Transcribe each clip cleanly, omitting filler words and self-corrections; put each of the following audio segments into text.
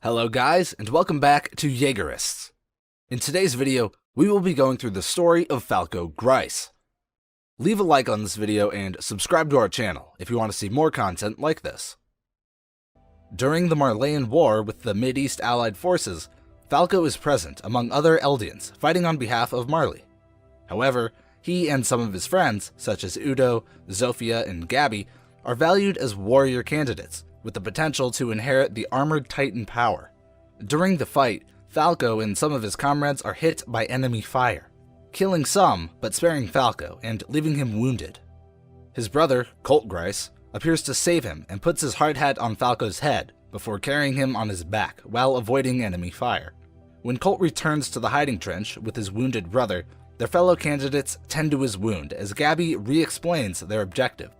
Hello guys, and welcome back to Jaegerists. In today's video, we will be going through the story of Falco Grice. Leave a like on this video and subscribe to our channel if you want to see more content like this. During the Marleyan War with the Mid-East Allied forces, Falco is present among other Eldians fighting on behalf of Marley. However, he and some of his friends, such as Udo, Zofia, and Gabi, are valued as warrior candidates, with the potential to inherit the Armored Titan power. During the fight, Falco and some of his comrades are hit by enemy fire, killing some but sparing Falco and leaving him wounded. His brother, Colt Grice, appears to save him and puts his hard hat on Falco's head before carrying him on his back while avoiding enemy fire. When Colt returns to the hiding trench with his wounded brother, their fellow candidates tend to his wound as Gabi re-explains their objective.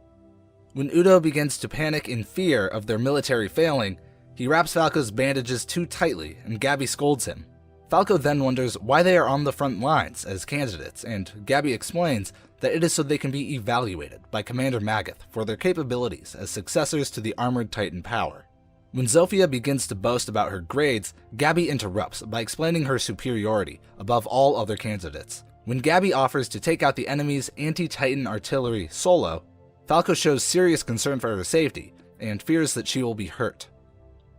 When Udo begins to panic in fear of their military failing, he wraps Falco's bandages too tightly and Gabi scolds him. Falco then wonders why they are on the front lines as candidates, and Gabi explains that it is so they can be evaluated by Commander Magath for their capabilities as successors to the Armored Titan power. When Zofia begins to boast about her grades, Gabi interrupts by explaining her superiority above all other candidates. When Gabi offers to take out the enemy's anti-Titan artillery solo, Falco shows serious concern for her safety and fears that she will be hurt.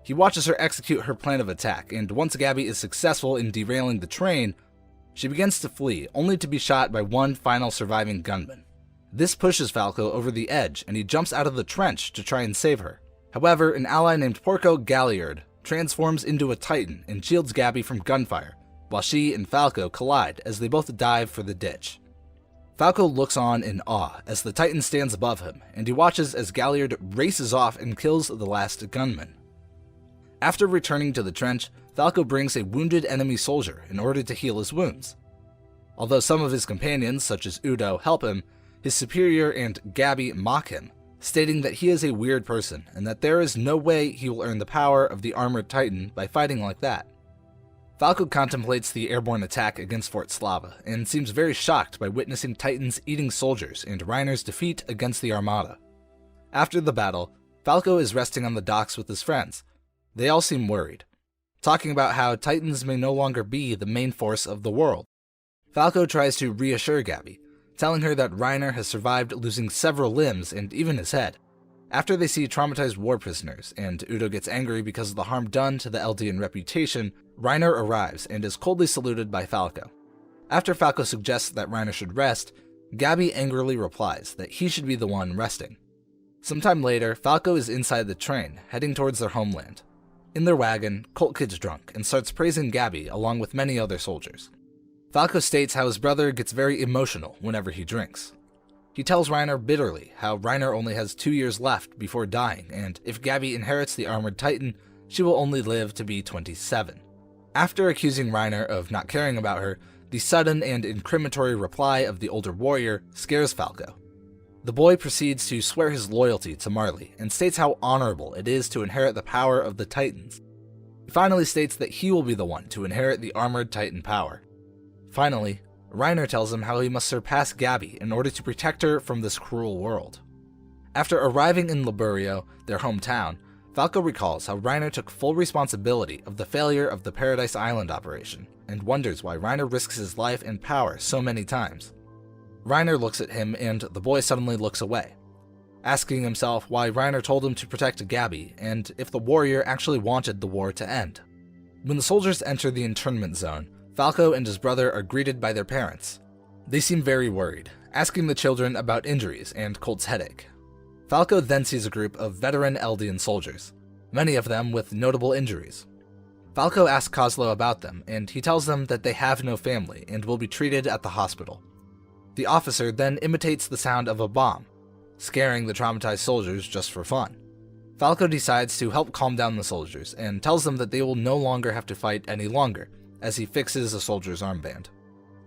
He watches her execute her plan of attack, and once Gabi is successful in derailing the train, she begins to flee, only to be shot by one final surviving gunman. This pushes Falco over the edge, and he jumps out of the trench to try and save her. However, an ally named Porco Galliard transforms into a Titan and shields Gabi from gunfire, while she and Falco collide as they both dive for the ditch. Falco looks on in awe as the Titan stands above him, and he watches as Galliard races off and kills the last gunman. After returning to the trench, Falco brings a wounded enemy soldier in order to heal his wounds. Although some of his companions, such as Udo, help him, his superior and Gabi mock him, stating that he is a weird person and that there is no way he will earn the power of the Armored Titan by fighting like that. Falco contemplates the airborne attack against Fort Slava and seems very shocked by witnessing Titans eating soldiers and Reiner's defeat against the Armada. After the battle, Falco is resting on the docks with his friends. They all seem worried, talking about how Titans may no longer be the main force of the world. Falco tries to reassure Gabi, telling her that Reiner has survived losing several limbs and even his head. After they see traumatized war prisoners, and Udo gets angry because of the harm done to the Eldian reputation, Reiner arrives and is coldly saluted by Falco. After Falco suggests that Reiner should rest, Gabi angrily replies that he should be the one resting. Sometime later, Falco is inside the train, heading towards their homeland. In their wagon, Colt gets drunk and starts praising Gabi along with many other soldiers. Falco states how his brother gets very emotional whenever he drinks. He tells Reiner bitterly how Reiner only has 2 years left before dying, and if Gabi inherits the Armored Titan, she will only live to be 27. After accusing Reiner of not caring about her, the sudden and incriminatory reply of the older warrior scares Falco. The boy proceeds to swear his loyalty to Marley and states how honorable it is to inherit the power of the Titans. He finally states that he will be the one to inherit the Armored Titan power. Finally, Reiner tells him how he must surpass Gabi in order to protect her from this cruel world. After arriving in Liberio, their hometown, Falco recalls how Reiner took full responsibility of the failure of the Paradise Island operation, and wonders why Reiner risks his life and power so many times. Reiner looks at him and the boy suddenly looks away, asking himself why Reiner told him to protect Gabi and if the warrior actually wanted the war to end. When the soldiers enter the internment zone, Falco and his brother are greeted by their parents. They seem very worried, asking the children about injuries and Colt's headache. Falco then sees a group of veteran Eldian soldiers, many of them with notable injuries. Falco asks Kozlo about them, and he tells them that they have no family and will be treated at the hospital. The officer then imitates the sound of a bomb, scaring the traumatized soldiers just for fun. Falco decides to help calm down the soldiers and tells them that they will no longer have to fight any longer, as he fixes a soldier's armband.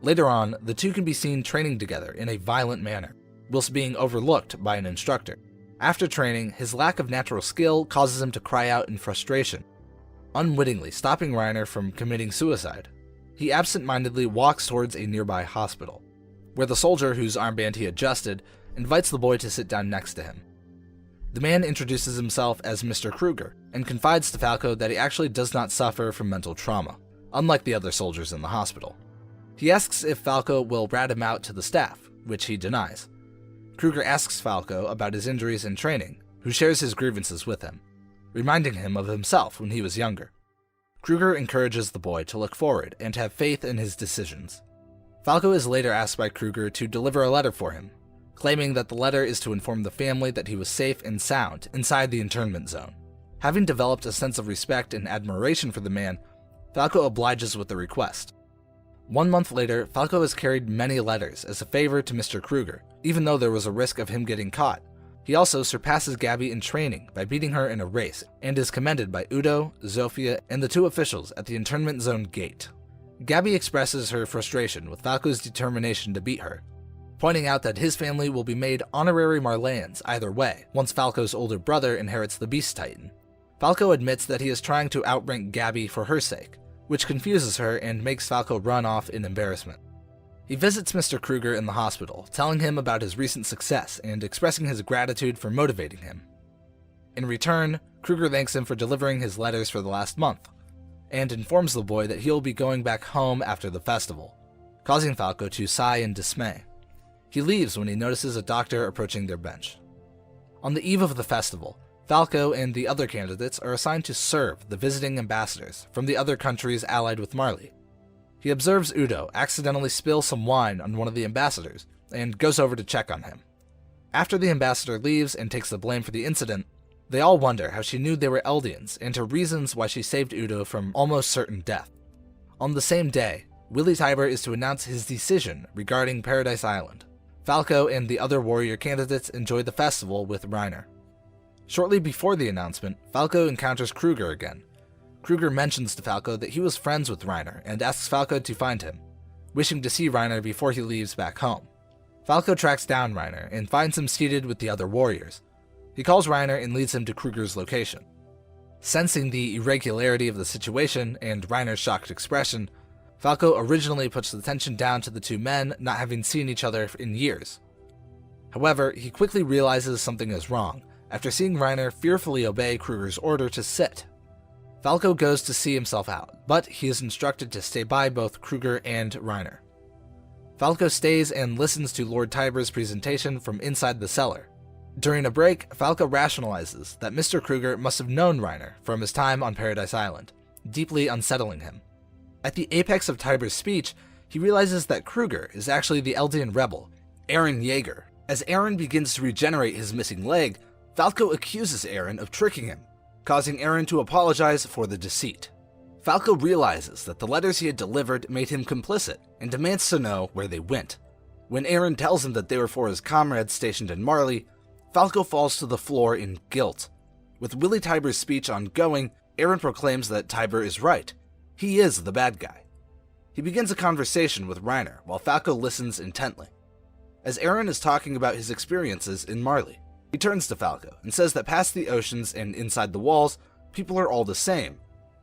Later on, the two can be seen training together in a violent manner, whilst being overlooked by an instructor. After training, his lack of natural skill causes him to cry out in frustration, unwittingly stopping Reiner from committing suicide. He absent-mindedly walks towards a nearby hospital, where the soldier whose armband he adjusted invites the boy to sit down next to him. The man introduces himself as Mr. Kruger, and confides to Falco that he actually does not suffer from mental trauma, unlike the other soldiers in the hospital. He asks if Falco will rat him out to the staff, which he denies. Kruger asks Falco about his injuries and training, who shares his grievances with him, reminding him of himself when he was younger. Kruger encourages the boy to look forward and have faith in his decisions. Falco is later asked by Kruger to deliver a letter for him, claiming that the letter is to inform the family that he was safe and sound inside the internment zone. Having developed a sense of respect and admiration for the man, Falco obliges with the request. 1 month later, Falco has carried many letters as a favor to Mr. Kruger, even though there was a risk of him getting caught. He also surpasses Gabby in training by beating her in a race, and is commended by Udo, Zofia, and the 2 officials at the internment zone gate. Gabby expresses her frustration with Falco's determination to beat her, pointing out that his family will be made honorary Marleyans either way, once Falco's older brother inherits the Beast Titan. Falco admits that he is trying to outrank Gabby for her sake, which confuses her and makes Falco run off in embarrassment. He visits Mr. Kruger in the hospital, telling him about his recent success and expressing his gratitude for motivating him. In return, Kruger thanks him for delivering his letters for the last month, and informs the boy that he will be going back home after the festival, causing Falco to sigh in dismay. He leaves when he notices a doctor approaching their bench. On the eve of the festival, Falco and the other candidates are assigned to serve the visiting ambassadors from the other countries allied with Marley. He observes Udo accidentally spill some wine on one of the ambassadors, and goes over to check on him. After the ambassador leaves and takes the blame for the incident, they all wonder how she knew they were Eldians and her reasons why she saved Udo from almost certain death. On the same day, Willie Tybur is to announce his decision regarding Paradise Island. Falco and the other warrior candidates enjoy the festival with Reiner. Shortly before the announcement, Falco encounters Kruger again. Kruger mentions to Falco that he was friends with Reiner and asks Falco to find him, wishing to see Reiner before he leaves back home. Falco tracks down Reiner and finds him seated with the other warriors. He calls Reiner and leads him to Kruger's location. Sensing the irregularity of the situation and Reiner's shocked expression, Falco originally puts the tension down to the 2 men not having seen each other in years. However, he quickly realizes something is wrong after seeing Reiner fearfully obey Kruger's order to sit. Falco goes to see himself out, but he is instructed to stay by both Kruger and Reiner. Falco stays and listens to Lord Tybur's presentation from inside the cellar. During a break, Falco rationalizes that Mr. Kruger must have known Reiner from his time on Paradise Island, deeply unsettling him. At the apex of Tybur's speech, he realizes that Kruger is actually the Eldian rebel, Eren Yeager. As Eren begins to regenerate his missing leg, Falco accuses Eren of tricking him, causing Eren to apologize for the deceit. Falco realizes that the letters he had delivered made him complicit and demands to know where they went. When Eren tells him that they were for his comrades stationed in Marley, Falco falls to the floor in guilt. With Willie Tybur's speech ongoing, Eren proclaims that Tybur is right. He is the bad guy. He begins a conversation with Reiner while Falco listens intently. As Eren is talking about his experiences in Marley, he turns to Falco and says that past the oceans and inside the walls, people are all the same.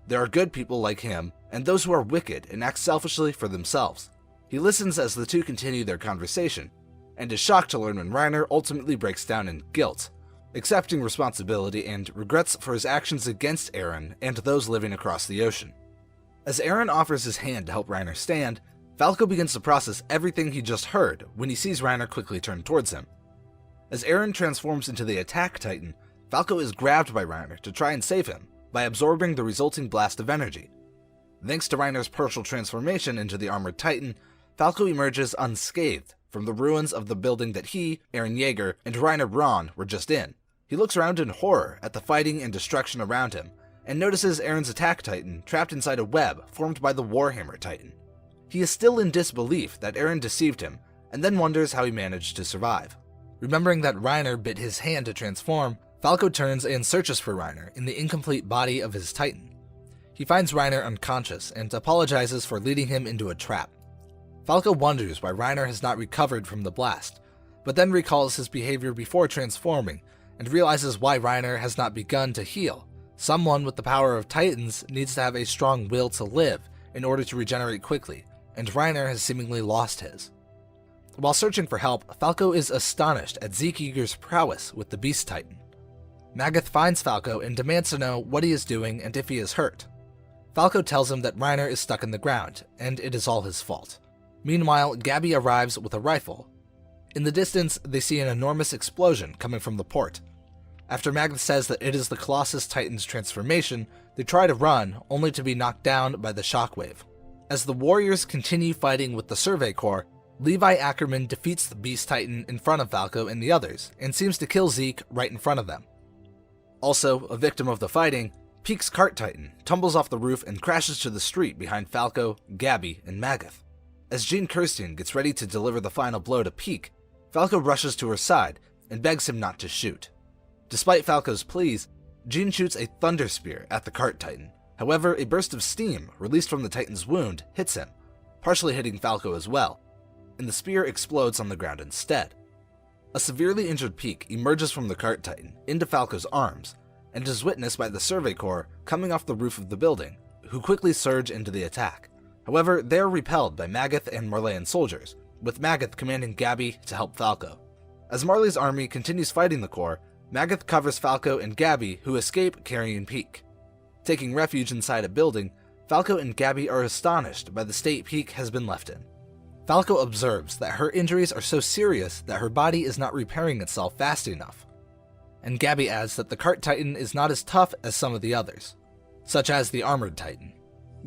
There are good people like him, and those who are wicked and act selfishly for themselves. He listens as the 2 continue their conversation, and is shocked to learn when Reiner ultimately breaks down in guilt, accepting responsibility and regrets for his actions against Eren and those living across the ocean. As Eren offers his hand to help Reiner stand, Falco begins to process everything he just heard when he sees Reiner quickly turn towards him. As Eren transforms into the Attack Titan, Falco is grabbed by Reiner to try and save him by absorbing the resulting blast of energy. Thanks to Reiner's partial transformation into the Armored Titan, Falco emerges unscathed from the ruins of the building that he, Eren Yeager, and Reiner Braun were just in. He looks around in horror at the fighting and destruction around him, and notices Eren's Attack Titan trapped inside a web formed by the Warhammer Titan. He is still in disbelief that Eren deceived him, and then wonders how he managed to survive. Remembering that Reiner bit his hand to transform, Falco turns and searches for Reiner in the incomplete body of his Titan. He finds Reiner unconscious and apologizes for leading him into a trap. Falco wonders why Reiner has not recovered from the blast, but then recalls his behavior before transforming and realizes why Reiner has not begun to heal. Someone with the power of Titans needs to have a strong will to live in order to regenerate quickly, and Reiner has seemingly lost his. While searching for help, Falco is astonished at Zeke Yeager's prowess with the Beast Titan. Magath finds Falco and demands to know what he is doing and if he is hurt. Falco tells him that Reiner is stuck in the ground, and it is all his fault. Meanwhile, Gabi arrives with a rifle. In the distance, they see an enormous explosion coming from the port. After Magath says that it is the Colossus Titan's transformation, they try to run, only to be knocked down by the shockwave. As the warriors continue fighting with the Survey Corps, Levi Ackerman defeats the Beast Titan in front of Falco and the others, and seems to kill Zeke right in front of them. Also, a victim of the fighting, Peak's Cart Titan tumbles off the roof and crashes to the street behind Falco, Gabi, and Magath. As Jean Kirstian gets ready to deliver the final blow to Peak, Falco rushes to her side and begs him not to shoot. Despite Falco's pleas, Jean shoots a Thunder Spear at the Cart Titan. However, a burst of steam released from the Titan's wound hits him, partially hitting Falco as well, and the spear explodes on the ground instead. A severely injured Peak emerges from the Cart Titan into Falco's arms, and is witnessed by the Survey Corps coming off the roof of the building, who quickly surge into the attack. However, they are repelled by Magath and Marleyan soldiers, with Magath commanding Gabi to help Falco. As Marley's army continues fighting the Corps, Magath covers Falco and Gabi, who escape carrying Peak. Taking refuge inside a building, Falco and Gabi are astonished by the state Peak has been left in. Falco observes that her injuries are so serious that her body is not repairing itself fast enough. And Gabi adds that the Cart Titan is not as tough as some of the others, such as the Armored Titan.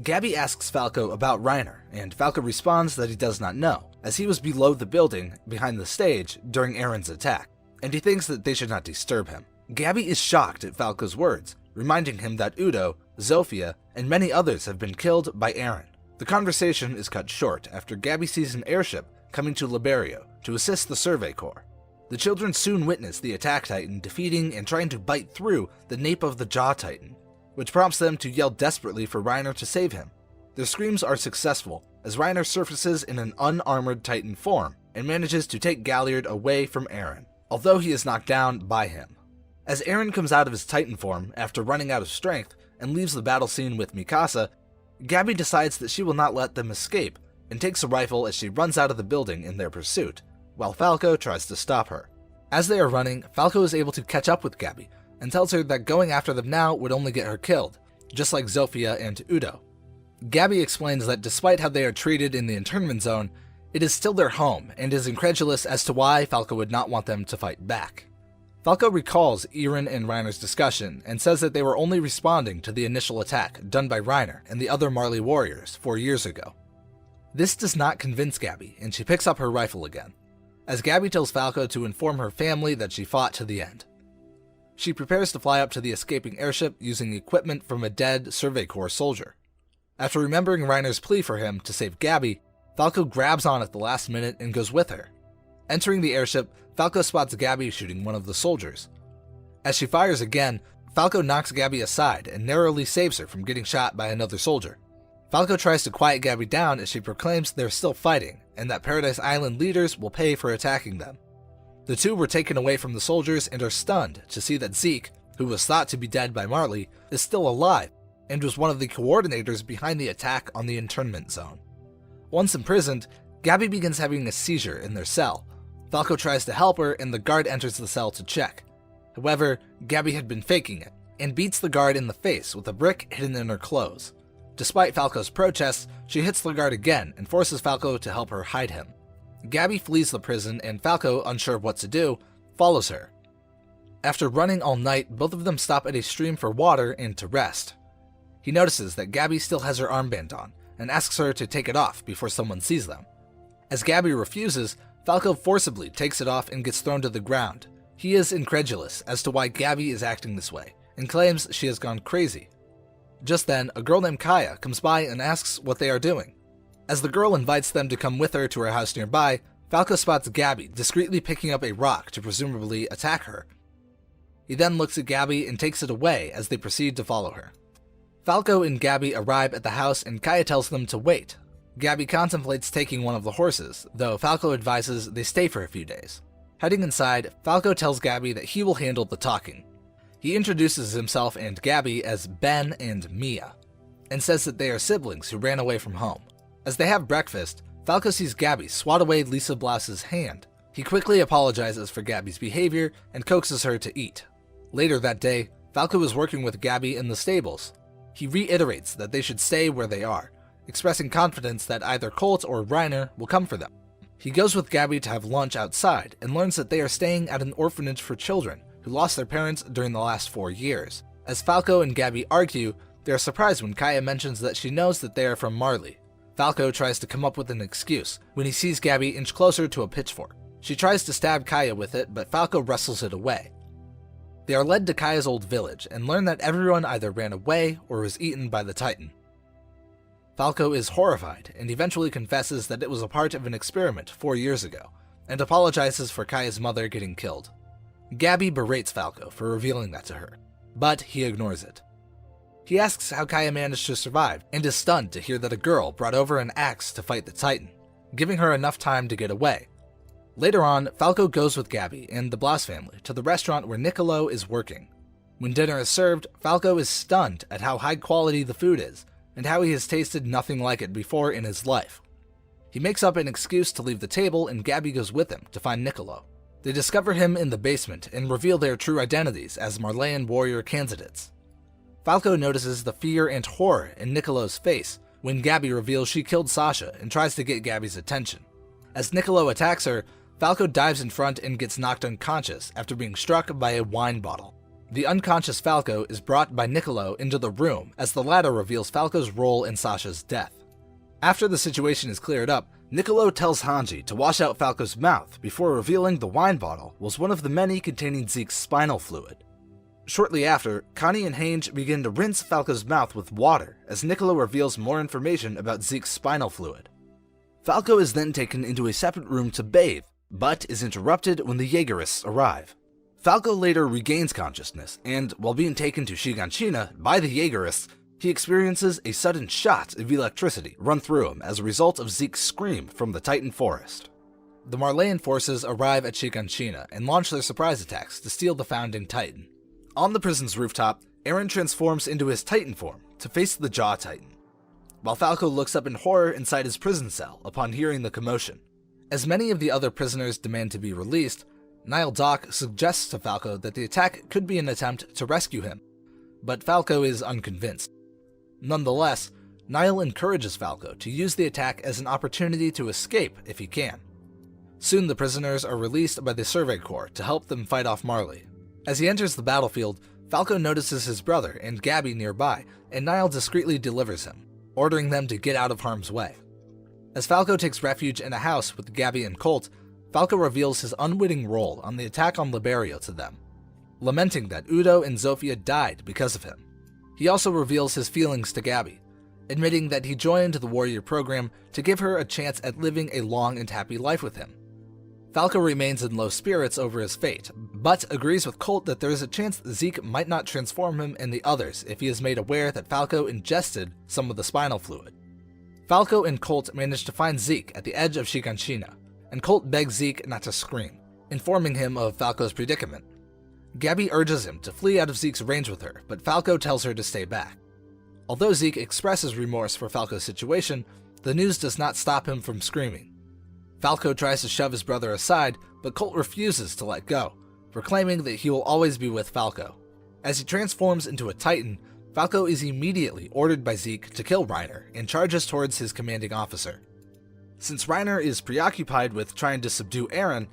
Gabi asks Falco about Reiner, and Falco responds that he does not know, as he was below the building behind the stage during Eren's attack, and he thinks that they should not disturb him. Gabi is shocked at Falco's words, reminding him that Udo, Zofia, and many others have been killed by Eren. The conversation is cut short after Gabi sees an airship coming to Liberio to assist the Survey Corps. The children soon witness the Attack Titan defeating and trying to bite through the nape of the Jaw Titan, which prompts them to yell desperately for Reiner to save him. Their screams are successful, as Reiner surfaces in an unarmored Titan form and manages to take Galliard away from Eren, although he is knocked down by him. As Eren comes out of his Titan form after running out of strength and leaves the battle scene with Mikasa, Gabi decides that she will not let them escape and takes a rifle as she runs out of the building in their pursuit, while Falco tries to stop her. As they are running, Falco is able to catch up with Gabi and tells her that going after them now would only get her killed, just like Zofia and Udo. Gabi explains that despite how they are treated in the internment zone, it is still their home and is incredulous as to why Falco would not want them to fight back. Falco recalls Eren and Reiner's discussion and says that they were only responding to the initial attack done by Reiner and the other Marley warriors 4 years ago. This does not convince Gabi, and she picks up her rifle again, as Gabi tells Falco to inform her family that she fought to the end. She prepares to fly up to the escaping airship using equipment from a dead Survey Corps soldier. After remembering Reiner's plea for him to save Gabi, Falco grabs on at the last minute and goes with her. Entering the airship, Falco spots Gabi shooting one of the soldiers. As she fires again, Falco knocks Gabi aside and narrowly saves her from getting shot by another soldier. Falco tries to quiet Gabi down as she proclaims they're still fighting, and that Paradise Island leaders will pay for attacking them. The two were taken away from the soldiers and are stunned to see that Zeke, who was thought to be dead by Marley, is still alive, and was one of the coordinators behind the attack on the internment zone. Once imprisoned, Gabi begins having a seizure in their cell. Falco tries to help her and the guard enters the cell to check. However, Gabi had been faking it, and beats the guard in the face with a brick hidden in her clothes. Despite Falco's protests, she hits the guard again and forces Falco to help her hide him. Gabi flees the prison and Falco, unsure of what to do, follows her. After running all night, both of them stop at a stream for water and to rest. He notices that Gabi still has her armband on and asks her to take it off before someone sees them. As Gabi refuses, Falco forcibly takes it off and gets thrown to the ground. He is incredulous as to why Gabi is acting this way and claims she has gone crazy. Just then, a girl named Kaya comes by and asks what they are doing. As the girl invites them to come with her to her house nearby, Falco spots Gabi discreetly picking up a rock to presumably attack her. He then looks at Gabi and takes it away as they proceed to follow her. Falco and Gabi arrive at the house and Kaya tells them to wait. Gabi contemplates taking one of the horses, though Falco advises they stay for a few days. Heading inside, Falco tells Gabi that he will handle the talking. He introduces himself and Gabi as Ben and Mia, and says that they are siblings who ran away from home. As they have breakfast, Falco sees Gabi swat away Lisa Blouse's hand. He quickly apologizes for Gabi's behavior and coaxes her to eat. Later that day, Falco is working with Gabby in the stables. He reiterates that they should stay where they are, expressing confidence that either Colt or Reiner will come for them. He goes with Gabby to have lunch outside and learns that they are staying at an orphanage for children who lost their parents during the last 4 years. As Falco and Gabby argue, they are surprised when Kaya mentions that she knows that they are from Marley. Falco tries to come up with an excuse when he sees Gabby inch closer to a pitchfork. She tries to stab Kaya with it, but Falco wrestles it away. They are led to Kaya's old village and learn that everyone either ran away or was eaten by the Titan. Falco is horrified and eventually confesses that it was a part of an experiment 4 years ago, and apologizes for Kaya's mother getting killed. Gabby berates Falco for revealing that to her, but he ignores it. He asks how Kaya managed to survive and is stunned to hear that a girl brought over an axe to fight the Titan, giving her enough time to get away. Later on, Falco goes with Gabby and the Blas family to the restaurant where Niccolo is working. When dinner is served, Falco is stunned at how high quality the food is and how he has tasted nothing like it before in his life. He makes up an excuse to leave the table and Gabby goes with him to find Niccolo. They discover him in the basement and reveal their true identities as Marleyan warrior candidates. Falco notices the fear and horror in Niccolo's face when Gabby reveals she killed Sasha and tries to get Gabby's attention. As Niccolo attacks her, Falco dives in front and gets knocked unconscious after being struck by a wine bottle. The unconscious Falco is brought by Niccolo into the room as the latter reveals Falco's role in Sasha's death. After the situation is cleared up, Niccolo tells Hanji to wash out Falco's mouth before revealing the wine bottle was one of the many containing Zeke's spinal fluid. Shortly after, Connie and Hange begin to rinse Falco's mouth with water as Niccolo reveals more information about Zeke's spinal fluid. Falco is then taken into a separate room to bathe, but is interrupted when the Jaegerists arrive. Falco later regains consciousness, and while being taken to Shiganshina by the Jaegerists, he experiences a sudden shot of electricity run through him as a result of Zeke's scream from the Titan forest. The Marleyan forces arrive at Shiganshina and launch their surprise attacks to steal the founding Titan. On the prison's rooftop, Eren transforms into his Titan form to face the Jaw Titan, while Falco looks up in horror inside his prison cell upon hearing the commotion. As many of the other prisoners demand to be released, Nile Doc suggests to Falco that the attack could be an attempt to rescue him, but Falco is unconvinced. Nonetheless, Nile encourages Falco to use the attack as an opportunity to escape if he can. Soon the prisoners are released by the Survey Corps to help them fight off Marley. As he enters the battlefield, Falco notices his brother and Gabby nearby, and Nile discreetly delivers him, ordering them to get out of harm's way. As Falco takes refuge in a house with Gabby and Colt, Falco reveals his unwitting role on the attack on Liberio to them, lamenting that Udo and Zofia died because of him. He also reveals his feelings to Gabby, admitting that he joined the warrior program to give her a chance at living a long and happy life with him. Falco remains in low spirits over his fate, but agrees with Colt that there is a chance Zeke might not transform him and the others if he is made aware that Falco ingested some of the spinal fluid. Falco and Colt manage to find Zeke at the edge of Shiganshina, and Colt begs Zeke not to scream, informing him of Falco's predicament. Gabby urges him to flee out of Zeke's range with her, but Falco tells her to stay back. Although Zeke expresses remorse for Falco's situation, the news does not stop him from screaming. Falco tries to shove his brother aside, but Colt refuses to let go, proclaiming that he will always be with Falco. As he transforms into a Titan, Falco is immediately ordered by Zeke to kill Reiner and charges towards his commanding officer. Since Reiner is preoccupied with trying to subdue Eren,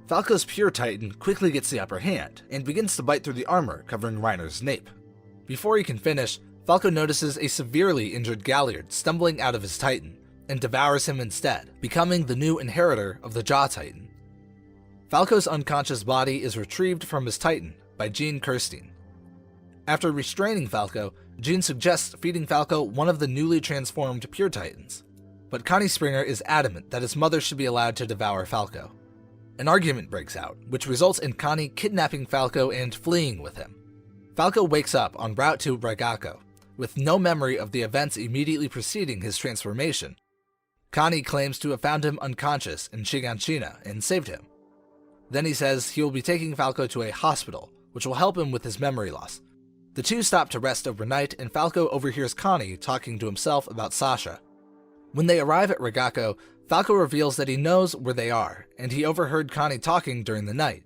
Falco's pure Titan quickly gets the upper hand and begins to bite through the armor covering Reiner's nape. Before he can finish, Falco notices a severely injured Galliard stumbling out of his Titan, and devours him instead, becoming the new inheritor of the Jaw Titan. Falco's unconscious body is retrieved from his Titan by Jean Kirstein. After restraining Falco, Jean suggests feeding Falco one of the newly transformed Pure Titans, but Connie Springer is adamant that his mother should be allowed to devour Falco. An argument breaks out, which results in Connie kidnapping Falco and fleeing with him. Falco wakes up en route to Ragako, with no memory of the events immediately preceding his transformation. Connie claims to have found him unconscious in Shiganshina and saved him. Then he says he will be taking Falco to a hospital, which will help him with his memory loss. The two stop to rest overnight, and Falco overhears Connie talking to himself about Sasha. When they arrive at Ragako, Falco reveals that he knows where they are, and he overheard Connie talking during the night.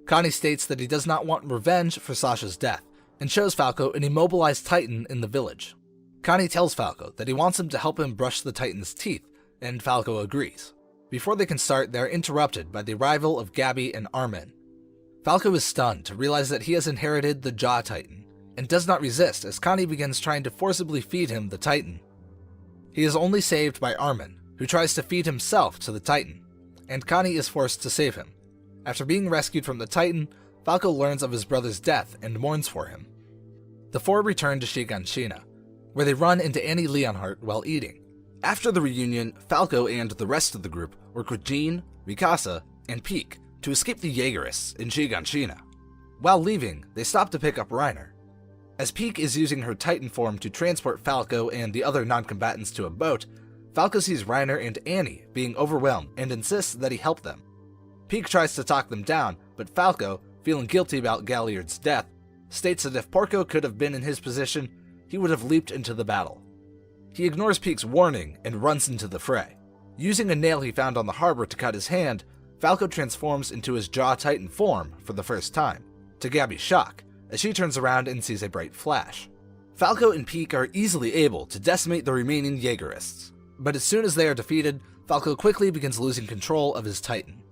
Connie states that he does not want revenge for Sasha's death, and shows Falco an immobilized Titan in the village. Connie tells Falco that he wants him to help him brush the Titan's teeth, and Falco agrees. Before they can start, they are interrupted by the arrival of Gabby and Armin. Falco is stunned to realize that he has inherited the Jaw Titan, and does not resist as Connie begins trying to forcibly feed him the Titan. He is only saved by Armin, who tries to feed himself to the Titan, and Connie is forced to save him. After being rescued from the Titan, Falco learns of his brother's death and mourns for him. The four return to Shiganshina, where they run into Annie Leonhardt while eating. After the reunion, Falco and the rest of the group work with Jean, Mikasa, and Pieck to escape the Jaegerists in Shiganshina. While leaving, they stop to pick up Reiner. As Pieck is using her Titan form to transport Falco and the other non-combatants to a boat, Falco sees Reiner and Annie being overwhelmed and insists that he help them. Pieck tries to talk them down, but Falco, feeling guilty about Galliard's death, states that if Porco could have been in his position, he would have leaped into the battle. He ignores Pieck's warning and runs into the fray. Using a nail he found on the harbor to cut his hand, Falco transforms into his Jaw Titan form for the first time, to Gabby's shock, as she turns around and sees a bright flash. Falco and Pieck are easily able to decimate the remaining Jaegerists, but as soon as they are defeated, Falco quickly begins losing control of his Titan.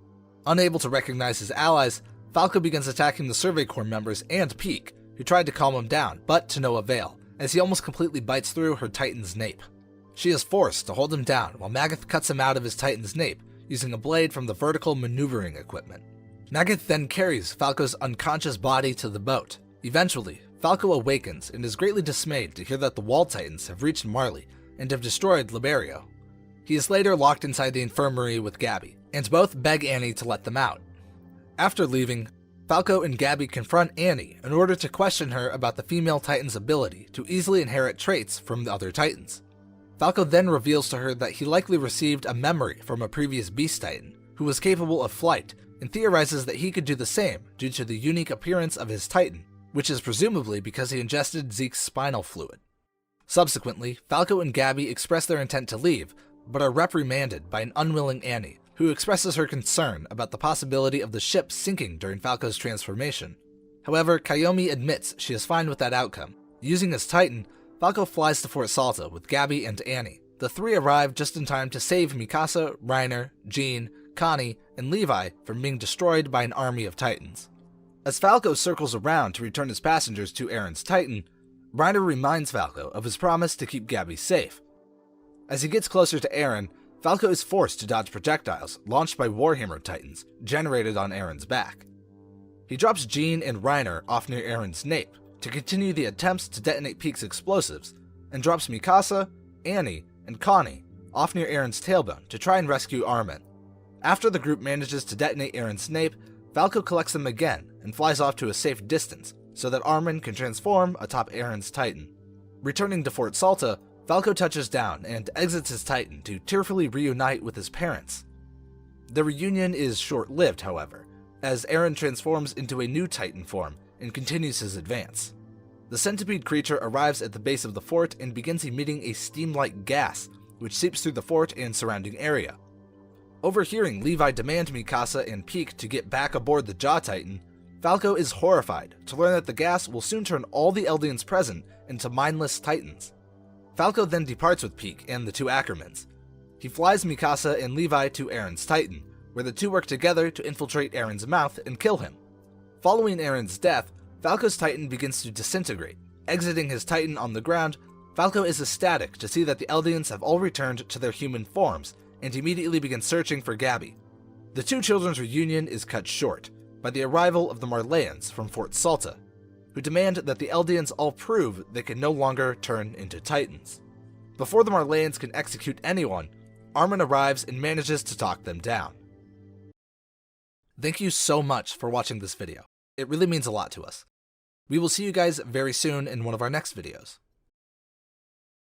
Unable to recognize his allies, Falco begins attacking the Survey Corps members and Pieck, who tried to calm him down, but to no avail, as he almost completely bites through her Titan's nape. She is forced to hold him down while Magath cuts him out of his Titan's nape using a blade from the vertical maneuvering equipment. Magath then carries Falco's unconscious body to the boat. Eventually, Falco awakens and is greatly dismayed to hear that the Wall Titans have reached Marley and have destroyed Liberio. He is later locked inside the infirmary with Gabby, and both beg Annie to let them out. After leaving, Falco and Gabby confront Annie in order to question her about the female Titan's ability to easily inherit traits from the other Titans. Falco then reveals to her that he likely received a memory from a previous Beast Titan, who was capable of flight, and theorizes that he could do the same due to the unique appearance of his Titan, which is presumably because he ingested Zeke's spinal fluid. Subsequently, Falco and Gabby express their intent to leave, but are reprimanded by an unwilling Annie, who expresses her concern about the possibility of the ship sinking during Falco's transformation. However, Kayomi admits she is fine with that outcome. Using his Titan, Falco flies to Fort Salta with Gabby and Annie. The three arrive just in time to save Mikasa, Reiner, Jean, Connie, and Levi from being destroyed by an army of Titans. As Falco circles around to return his passengers to Eren's Titan, Reiner reminds Falco of his promise to keep Gabby safe. As he gets closer to Eren, Falco is forced to dodge projectiles launched by Warhammer Titans generated on Eren's back. He drops Jean and Reiner off near Eren's nape to continue the attempts to detonate Pieck's explosives, and drops Mikasa, Annie, and Connie off near Eren's tailbone to try and rescue Armin. After the group manages to detonate Eren's nape, Falco collects them again and flies off to a safe distance so that Armin can transform atop Eren's Titan. Returning to Fort Salta, Falco touches down and exits his Titan to tearfully reunite with his parents. The reunion is short-lived, however, as Eren transforms into a new Titan form and continues his advance. The centipede creature arrives at the base of the fort and begins emitting a steam-like gas, which seeps through the fort and surrounding area. Overhearing Levi demand Mikasa and Pieck to get back aboard the Jaw Titan, Falco is horrified to learn that the gas will soon turn all the Eldians present into mindless Titans. Falco then departs with Pieck and the two Ackermans. He flies Mikasa and Levi to Eren's Titan, where the two work together to infiltrate Eren's mouth and kill him. Following Eren's death, Falco's Titan begins to disintegrate. Exiting his Titan on the ground, Falco is ecstatic to see that the Eldians have all returned to their human forms, and immediately begins searching for Gabby. The two children's reunion is cut short by the arrival of the Marleyans from Fort Salta, who demand that the Eldians all prove they can no longer turn into Titans. Before the Marleyans can execute anyone, Armin arrives and manages to talk them down. Thank you so much for watching this video. It really means a lot to us. We will see you guys very soon in one of our next videos.